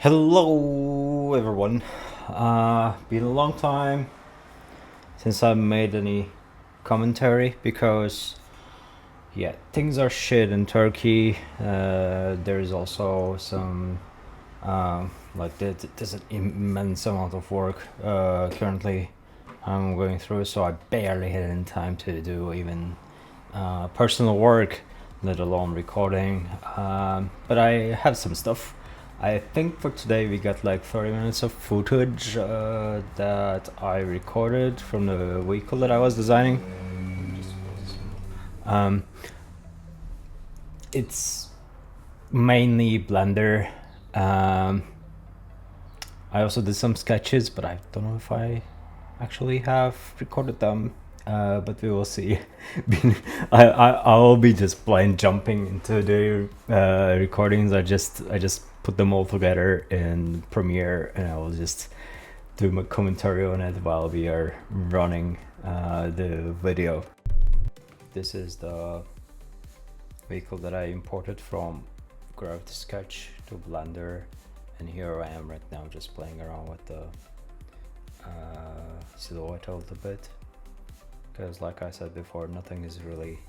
Hello everyone. Been a long time since I made any commentary because things are shit in Turkey. There's also some there's an immense amount of work currently I'm going through, so I barely had any time to do even personal work, let alone recording. But I have some stuff. I think for today we got like 30 minutes of footage that I recorded from the vehicle that I was designing. It's mainly Blender. I also did some sketches, but I don't know if I actually have recorded them. But we will see. I'll be just blind jumping into the recordings. I just put them all together in Premiere, and I will just do my commentary on it while we are running the video. This is the vehicle that I imported from Gravity Sketch to Blender, and here I am right now just playing around with the silhouette a little bit, because like I said before, nothing is really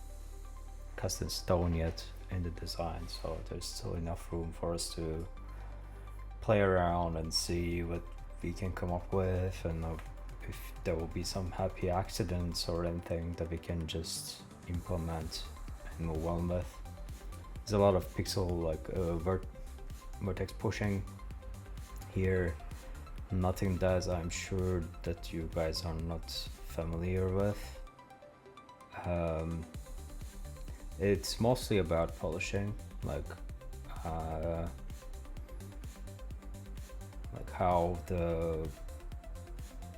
cast in stone yet in the design, so there's still enough room for us to play around and see what we can come up with, and if there will be some happy accidents or anything that we can just implement and move on with. There's a lot of pixel vertex pushing here. Nothing that I'm sure that you guys are not familiar with. It's mostly about polishing, like how the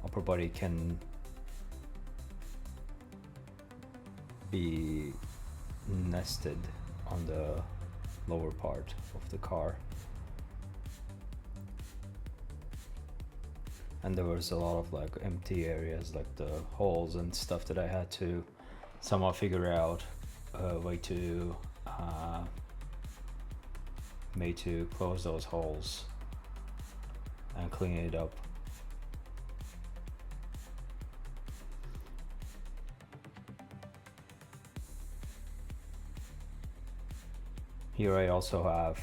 upper body can be nested on the lower part of the car. And there was a lot of like empty areas, like the holes and stuff, that I had to somehow figure out a way to close those holes and clean it up. Here I also have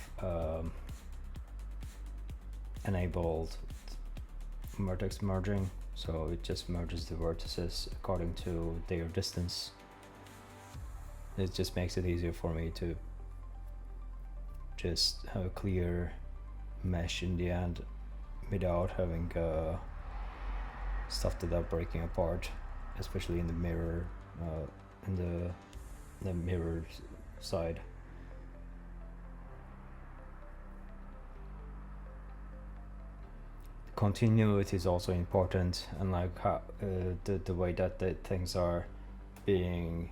enabled vertex merging, so it just merges the vertices according to their distance. It just makes it easier for me to just have a clear mesh in the end without having stuff that are breaking apart, especially in the mirror, in the mirror side. Continuity is also important, and like how the way that the things are being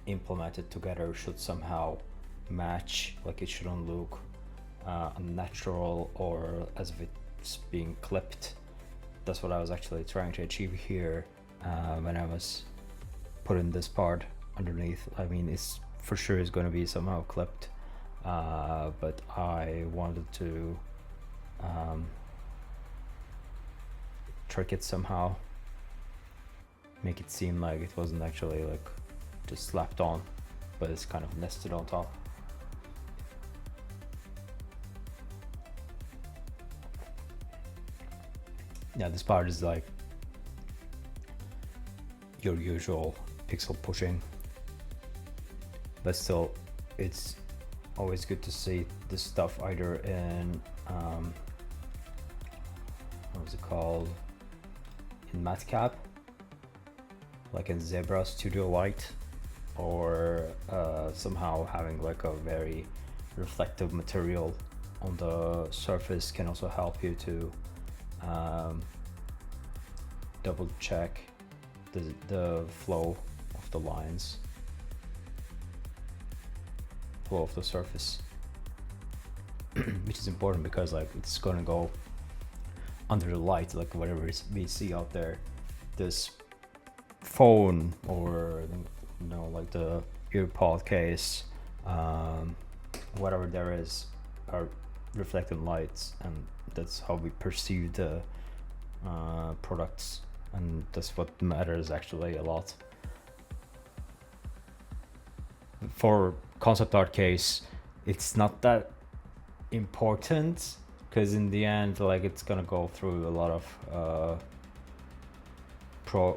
implemented together should somehow match. Like it shouldn't look unnatural or as if it's being clipped. That's what I was actually trying to achieve here when I was putting this part underneath. I mean, it's for sure is going to be somehow clipped, but I wanted to trick it somehow, make it seem like it wasn't actually like just slapped on, but it's kind of nested on top. Yeah, this part is like your usual pixel pushing, but still it's always good to see this stuff either in what was it called, in matcap, like in Zebra Studio Light, or somehow having like a very reflective material on the surface can also help you to double check the flow of the lines, flow of the surface, which is important because like it's gonna go under the light, like whatever we see out there, this phone or like the earpod case, whatever there is, are reflecting lights, and that's how we perceive the products, and that's what matters actually a lot. For concept art case, it's not that important, because in the end, like, it's gonna go through a lot of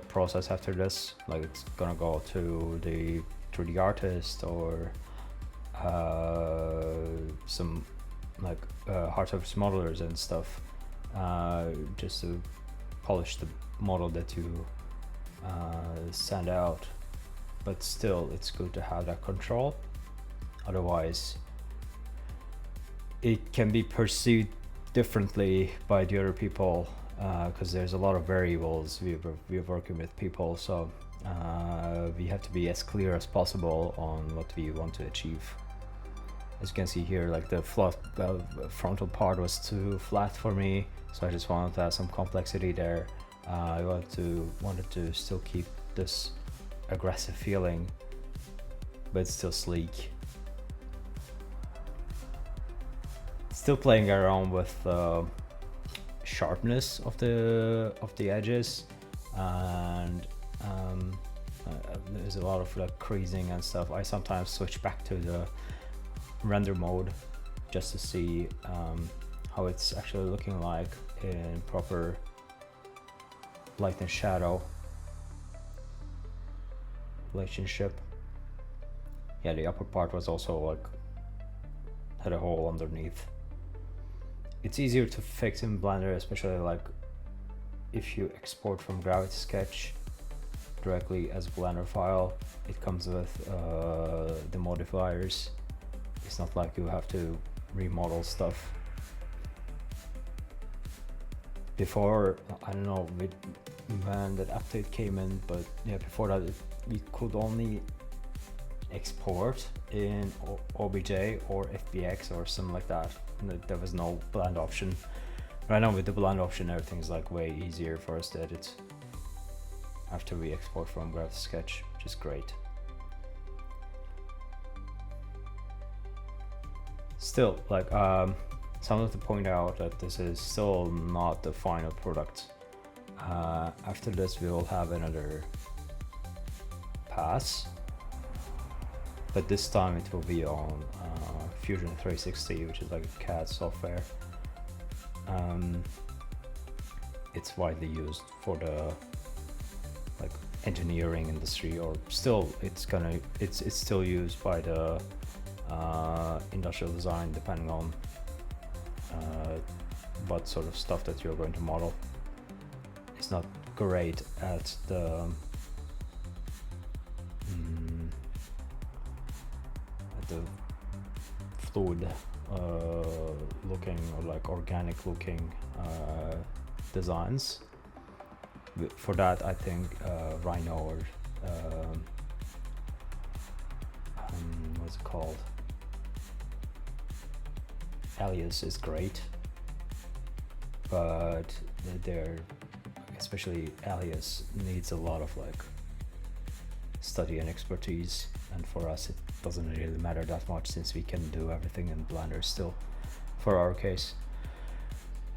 process after this. Like, it's gonna go to the 3D artist or some like hard surface modelers and stuff, just to polish the model that you send out. But still, it's good to have that control, otherwise it can be perceived differently by the other people, because there's a lot of variables. We're working with people, so we have to be as clear as possible on what we want to achieve. As you can see here, like the frontal part was too flat for me, so I just wanted to have some complexity there. I wanted to still keep this aggressive feeling, but still sleek. Still playing around with sharpness of the edges, and there's a lot of like creasing and stuff. I sometimes switch back to the render mode just to see how it's actually looking like in proper light and shadow relationship. Yeah, the upper part was also like had a hole underneath. It's easier to fix in Blender, especially like if you export from Gravity Sketch directly as a Blender file. It comes with the modifiers. It's not like you have to remodel stuff. Before, I don't know when that update came in, but yeah, before that we could only export in OBJ or FBX or something like that. There was no blend option. Right now with the blend option, everything's like way easier for us to edit after we export from Gravity Sketch, which is great. Still, like, something to point out that this is still not the final product. After this we will have another pass, but this time it will be on Fusion 360, which is like a CAD software. It's widely used for the like engineering industry, or still it's still used by the industrial design, depending on what sort of stuff that you're going to model. It's not great at the fluid looking or like organic looking designs. For that, I think Rhino or what's it called? Alias is great, but they're especially Alias needs a lot of like study and expertise, and for us it doesn't really matter that much since we can do everything in Blender still. For our case,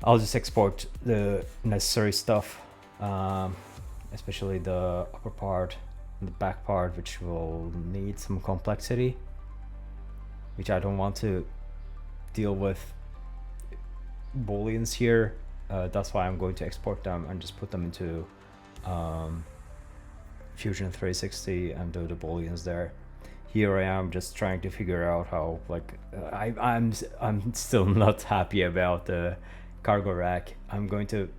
I'll just export the necessary stuff, especially the upper part and the back part, which will need some complexity, which I don't want to deal with booleans here. That's why I'm going to export them and just put them into Fusion 360 and do the booleans there. Here I am just trying to figure out how, like, I'm still not happy about the cargo rack. I'm going to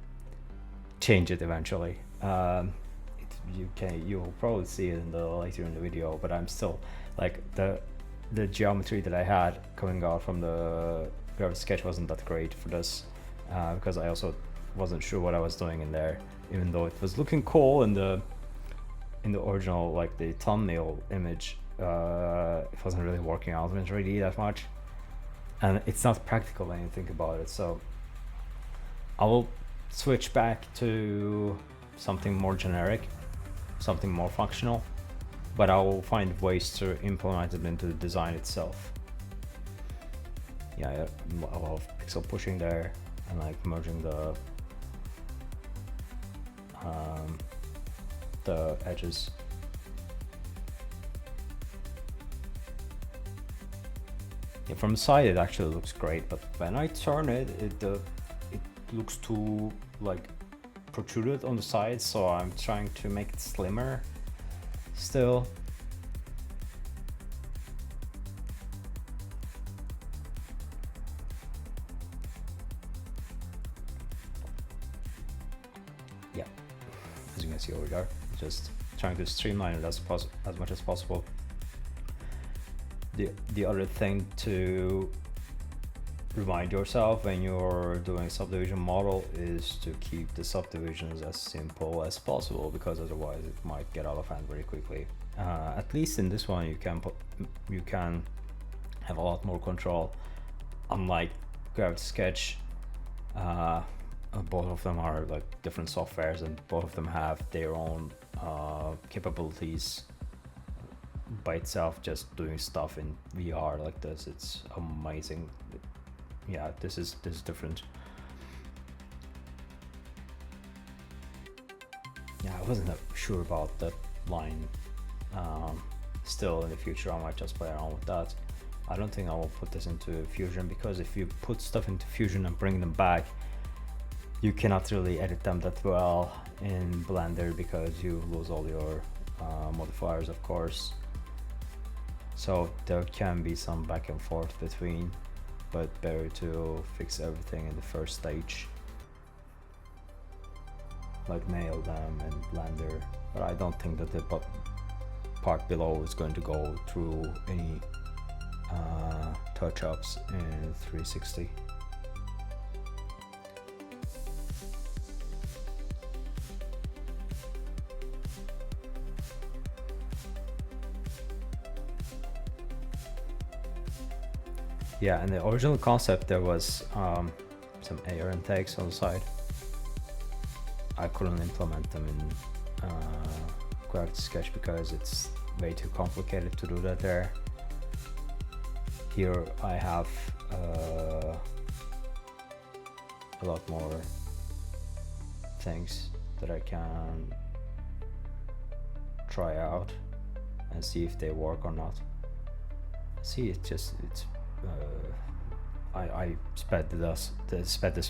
change it eventually. You'll probably see it later in the video, but I'm still like the geometry that I had coming out from the Gravity Sketch wasn't that great for this, because I also wasn't sure what I was doing in there, even though it was looking cool in the original, like the thumbnail image. It wasn't really working out in 3D that much, and it's not practical when you think about it. So I will switch back to something more generic, something more functional, but I will find ways to implement it into the design itself. yeah, a lot of pixel pushing there, and like merging the edges. Yeah, from the side it actually looks great, but when I turn it, it looks too like protruded on the side, so I'm trying to make it slimmer still. Yeah, as you can see over there, just trying to streamline it as much as possible. The other thing to remind yourself when you're doing subdivision model is to keep the subdivisions as simple as possible, because otherwise it might get out of hand very quickly. At least in this one you can have a lot more control. Unlike Gravity Sketch, both of them are like different softwares, and both of them have their own capabilities by itself. Just doing stuff in VR like this, it's amazing. Yeah, this is different. Yeah, I wasn't sure about that line. Still in the future I might just play around with that. I don't think I will put this into Fusion, because if you put stuff into Fusion and bring them back, you cannot really edit them that well in Blender, because you lose all your modifiers, of course. So there can be some back and forth between, but better to fix everything in the first stage, like nail them in Blender. But I don't think that the part below is going to go through any touch-ups in 360. Yeah, in the original concept there was some air intakes on the side. I couldn't implement them in Gravity Sketch because it's way too complicated to do that there. Here I have a lot more things that I can try out and see if they work or not. See, it's I sped this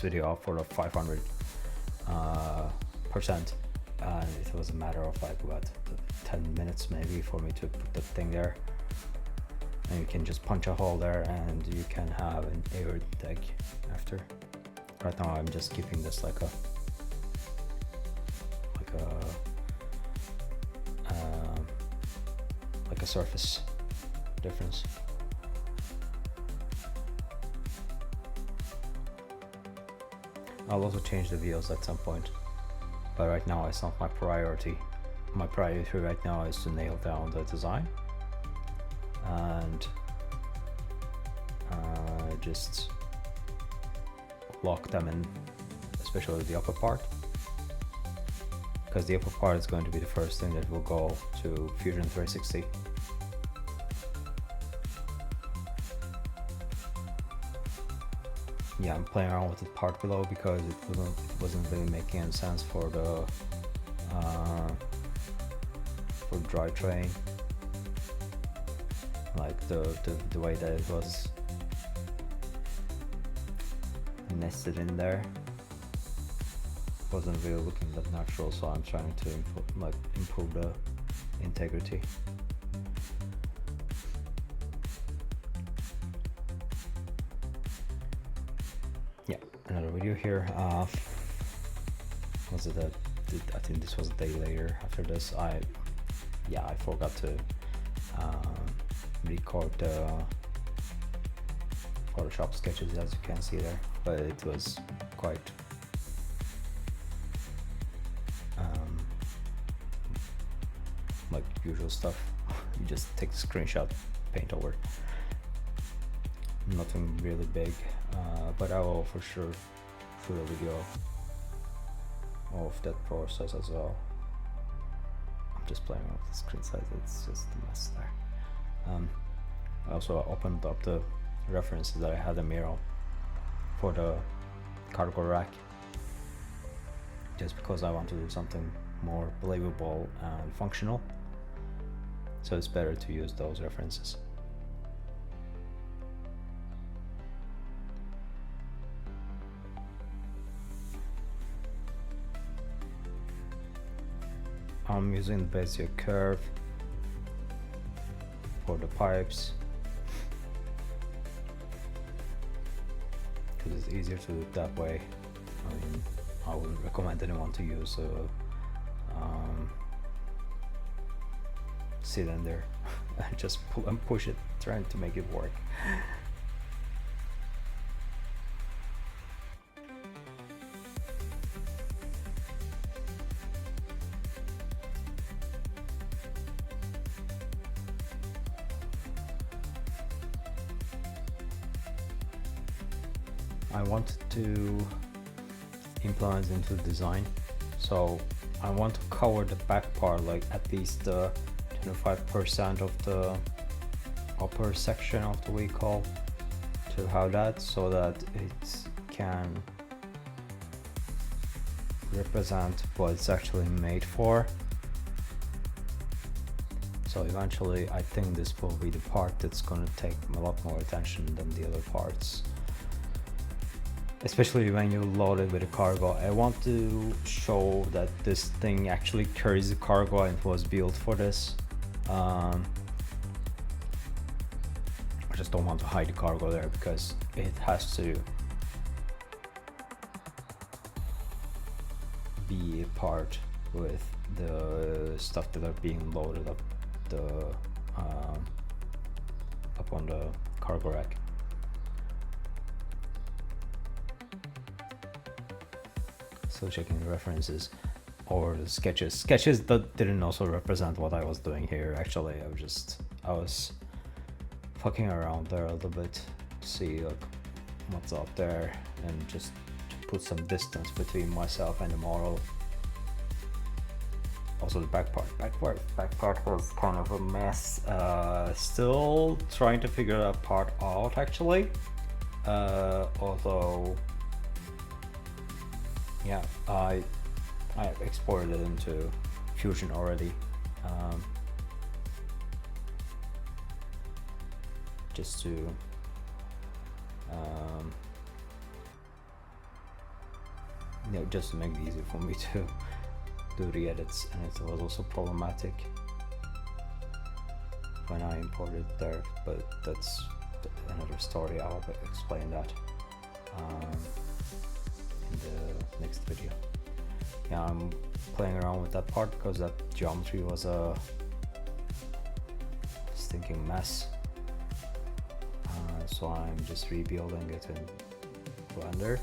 video up for the 500%, and it was a matter of like what 10 minutes maybe for me to put the thing there. And you can just punch a hole there and you can have an air intake after. Right now I'm just keeping this like a surface difference. I'll also change the wheels at some point, but right now it's not my priority. My priority right now is to nail down the design and just lock them in, especially the upper part, because the upper part is going to be the first thing that will go to Fusion 360. Yeah, I'm playing around with the part below because it wasn't really making any sense for the drivetrain. Like the way that it was nested in there wasn't really looking that natural, so I'm trying to improve the integrity. Yeah, another video here. Was it I think this was a day later after this. I forgot to record the Photoshop sketches, as you can see there, but it was quite like usual stuff. You just take the screenshot, paint over. Nothing really big, but I will for sure shoot a video of that process as well. I'm just playing with the screen size, it's just a mess there. I also opened up the references that I had a mirror for the cargo rack, just because I want to do something more believable and functional. So it's better to use those references. I'm using the Bezier curve for the pipes because it's easier to do it that way. I mean, I wouldn't recommend anyone to use a cylinder and just pull and push it, trying to make it work. I wanted to implement into the design, so I want to cover the back part, like at least 25% of the upper section of the vehicle, to have that so that it can represent what it's actually made for. So eventually I think this will be the part that's going to take a lot more attention than the other parts, especially when you load it with a cargo. I want to show that this thing actually carries the cargo and it was built for this. I just don't want to hide the cargo there because it has to be a part with the stuff that are being loaded up on the cargo rack. So checking the references or the sketches that didn't also represent what I was doing here. Actually, I was fucking around there a little bit to see like what's up there and just to put some distance between myself and the model. Also the back part was kind of a mess. Still trying to figure that part out actually. Although yeah, I exported it into Fusion already, just to just to make it easy for me to do the edits, and it was also problematic when I imported it there, but that's another story. I'll explain that in the next video. Yeah, I'm playing around with that part because that geometry was a stinking mess, so I'm just rebuilding it in Blender.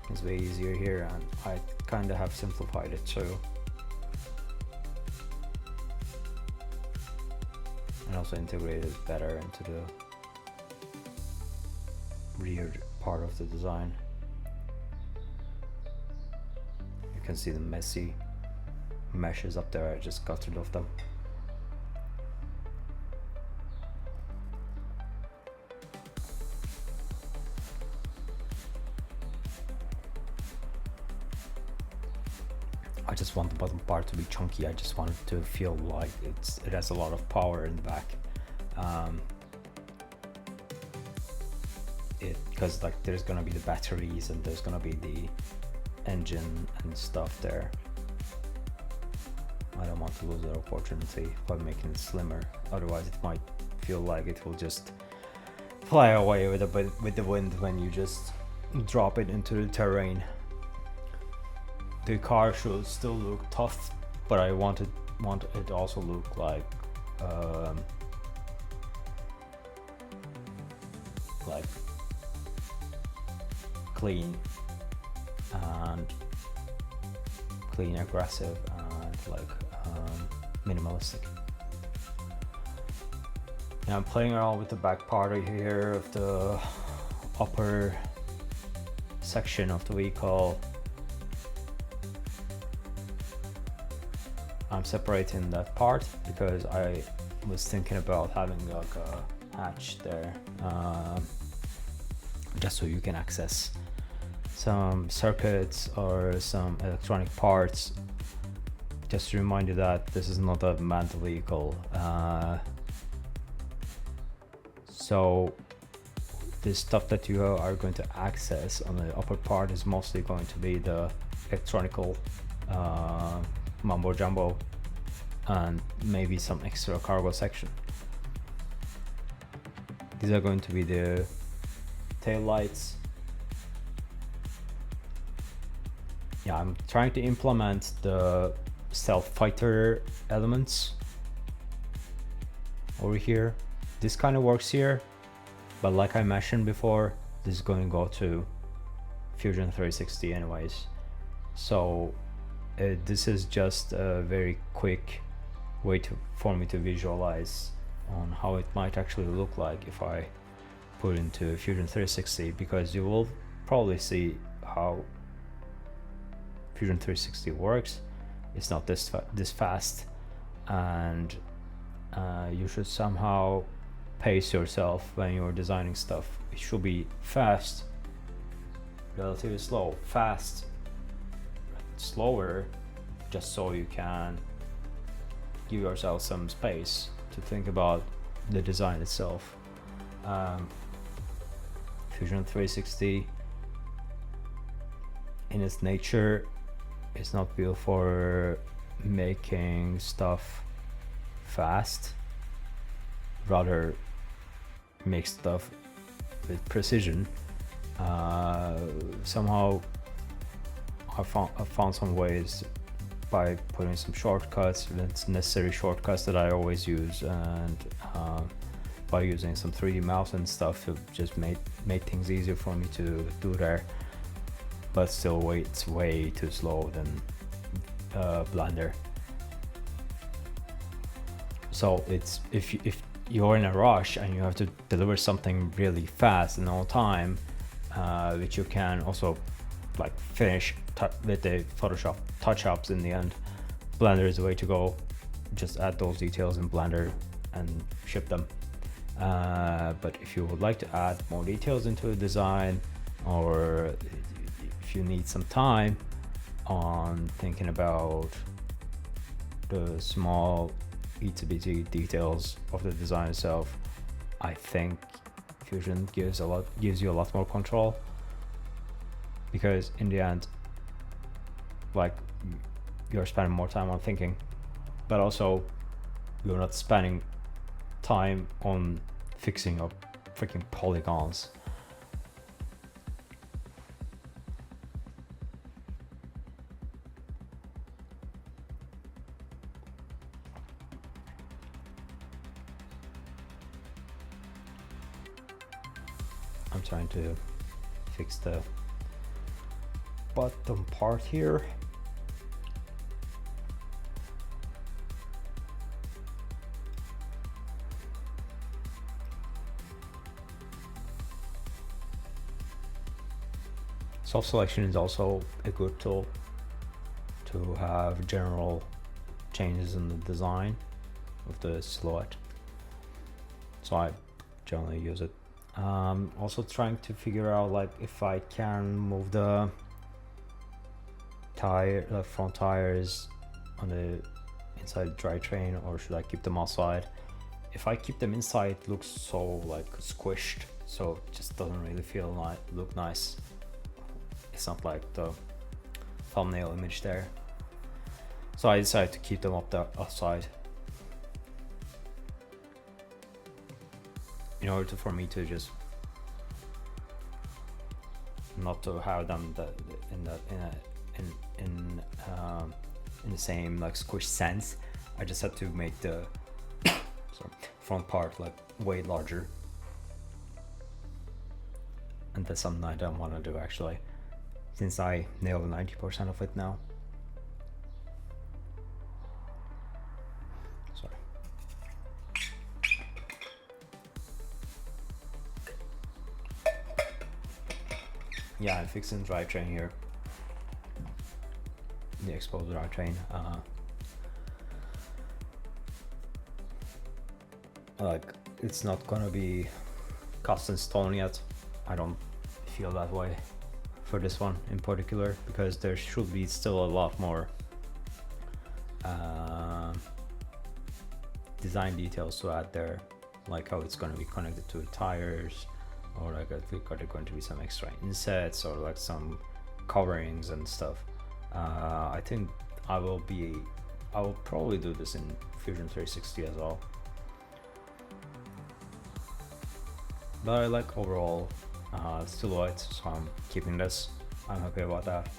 It's way easier here, and I kind of have simplified it too, and also integrated it better into the rear part of the design. You can see the messy meshes up there. I just got rid of them. I just want the bottom part to be chunky. I just want it to feel like it has a lot of power in the back. Because like there's gonna be the batteries and there's gonna be the engine and stuff there. I don't want to lose that opportunity by making it slimmer. Otherwise, it might feel like it will just fly away with the wind when you just drop it into the terrain. The car should still look tough, but I want it also look like clean, aggressive, and like minimalistic. Now I'm playing around with the back part here of the upper section of the vehicle. I'm separating that part because I was thinking about having like a hatch there, just so you can access some circuits or some electronic parts. Just to remind you that this is not a manned vehicle. So the stuff that you are going to access on the upper part is mostly going to be the electronical mumbo jumbo and maybe some extra cargo section. These are going to be the tail lights. Yeah, I'm trying to implement the stealth fighter elements over here. This kind of works here, but like I mentioned before, this is going to go to Fusion 360 anyways. So this is just a very quick way for me to visualize on how it might actually look like if I put into Fusion 360, because you will probably see how Fusion 360 works. It's not this fast, and you should somehow pace yourself when you're designing stuff. It should be fast, relatively slow, fast, slower, just so you can give yourself some space to think about the design itself. Fusion 360 in its nature is not built for making stuff fast, rather make stuff with precision. Somehow I found some ways by putting some shortcuts, that's necessary shortcuts that I always use, and by using some 3D mouse and stuff, it just made things easier for me to do there. But still, it's way too slow than Blender. So it's if you're in a rush and you have to deliver something really fast in all time, which you can also like finish with the Photoshop touch-ups in the end, Blender is the way to go. Just add those details in Blender and ship them. But if you would like to add more details into a design, or if you need some time on thinking about the small itsy-bitsy details of the design itself, I think Fusion gives you a lot more control, because in the end, like, you're spending more time on thinking, but also you're not spending time on fixing up freaking polygons. I'm trying to fix the bottom part here. Soft selection is also a good tool to have general changes in the design of the silhouette, so I generally use it. Also trying to figure out like if I can move the front tires on the inside the drivetrain, or should I keep them outside? If I keep them inside, it looks so like squished, so it just doesn't really look nice. It's not like the thumbnail image there, so I decided to keep them up the outside in order for me to just not to have them in the same like squish sense. I just had to make the front part like way larger, and that's something I don't want to do actually, since I nailed 90% of it now. Sorry. Yeah, I'm fixing the drivetrain here. The exposed drivetrain. like it's not gonna be cast in stone yet. I don't feel that way for this one in particular, because there should be still a lot more design details to add there, like how it's going to be connected to the tires, or like are there going to be some extra insets or like some coverings and stuff. I think I will probably do this in Fusion 360 as well, but I like overall silhouette, so I'm keeping this. I'm happy about that.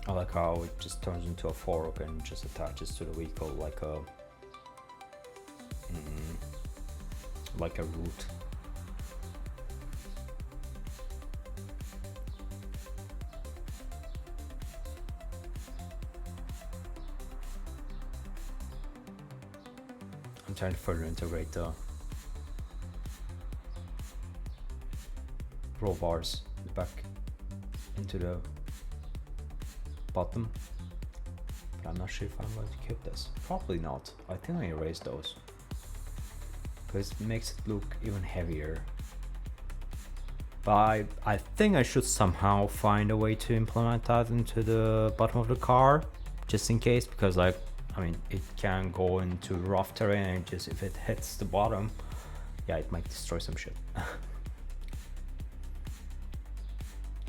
I like how it just turns into a fork and just attaches to the vehicle like a root. I'm trying to further integrate the roll bars back into the bottom, but I'm not sure if I'm going to keep this. Probably not. I think I erased those because it makes it look even heavier. But I think I should somehow find a way to implement that into the bottom of the car, just in case, because like, I mean, it can go into rough terrain and just if it hits the bottom, yeah, it might destroy some shit.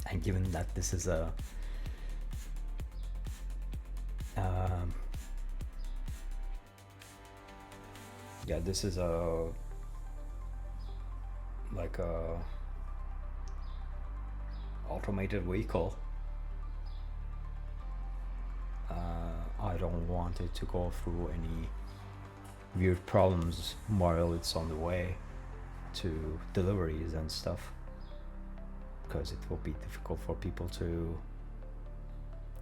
And given that this is a yeah, this is a like a automated vehicle, I don't want it to go through any weird problems while it's on the way to deliveries and stuff, because it will be difficult for people to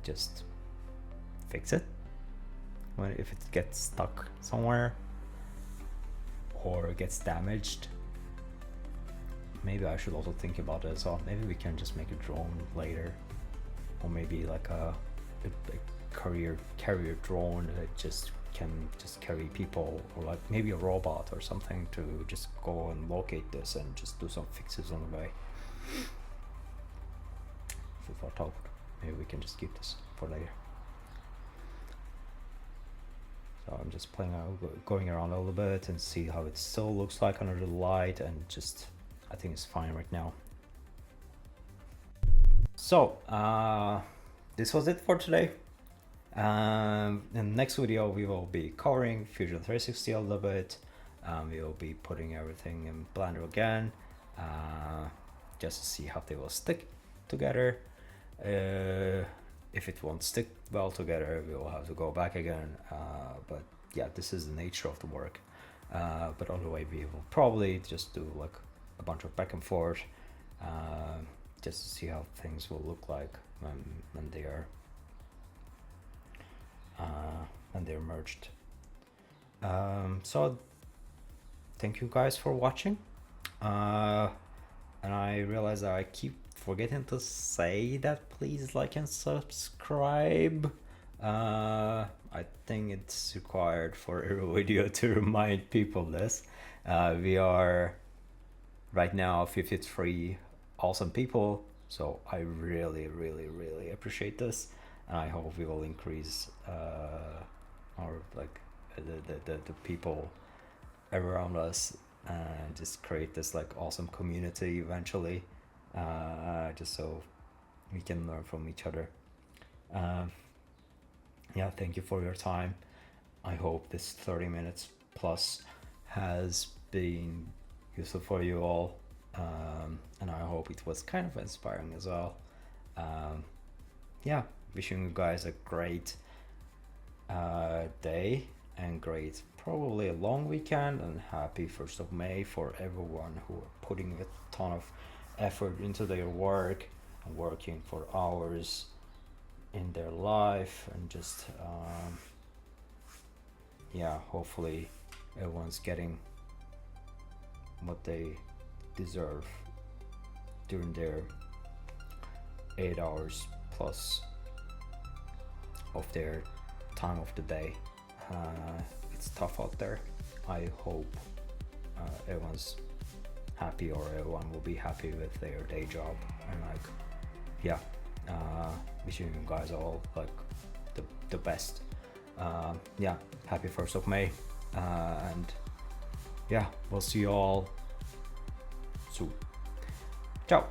just fix it if it gets stuck somewhere or gets damaged. Maybe I should also think about it as well. Maybe we can just make a drone later, or maybe like a carrier drone that just can carry people, or like maybe a robot or something to just go and locate this and just do some fixes on the way. Food for thought. Maybe we can just keep this for later. So I'm just playing out, going around a little bit and see how it still looks like under the light, and just I think it's fine right now. So this was it for today. In the next video we will be covering Fusion 360 a little bit. We will be putting everything in Blender again, just to see how they will stick together. If it won't stick well together, we will have to go back again, but yeah, this is the nature of the work. But on the way we will probably just do like a bunch of back and forth, just to see how things will look like when they're merged. So thank you guys for watching, and I realize that I keep forgetting to say that please like and subscribe. I think it's required for every video to remind people this. We are right now 53 awesome people, so I really appreciate this, and I hope we will increase our like the people around us and just create this like awesome community eventually, just so we can learn from each other. Yeah, thank you for your time. I hope this 30 minutes plus has been useful for you all, and I hope it was kind of inspiring as well. Yeah, wishing you guys a great day and great, probably a long weekend, and happy 1st of May for everyone who are putting a ton of effort into their work and working for hours in their life, and just yeah, hopefully everyone's getting what they deserve during their 8 hours plus of their time of the day. it's tough out there. I hope everyone's happy, or everyone will be happy with their day job, and like, yeah, wishing you guys all like the best. Yeah, happy 1st of May, and yeah, we'll see you all soon. Ciao.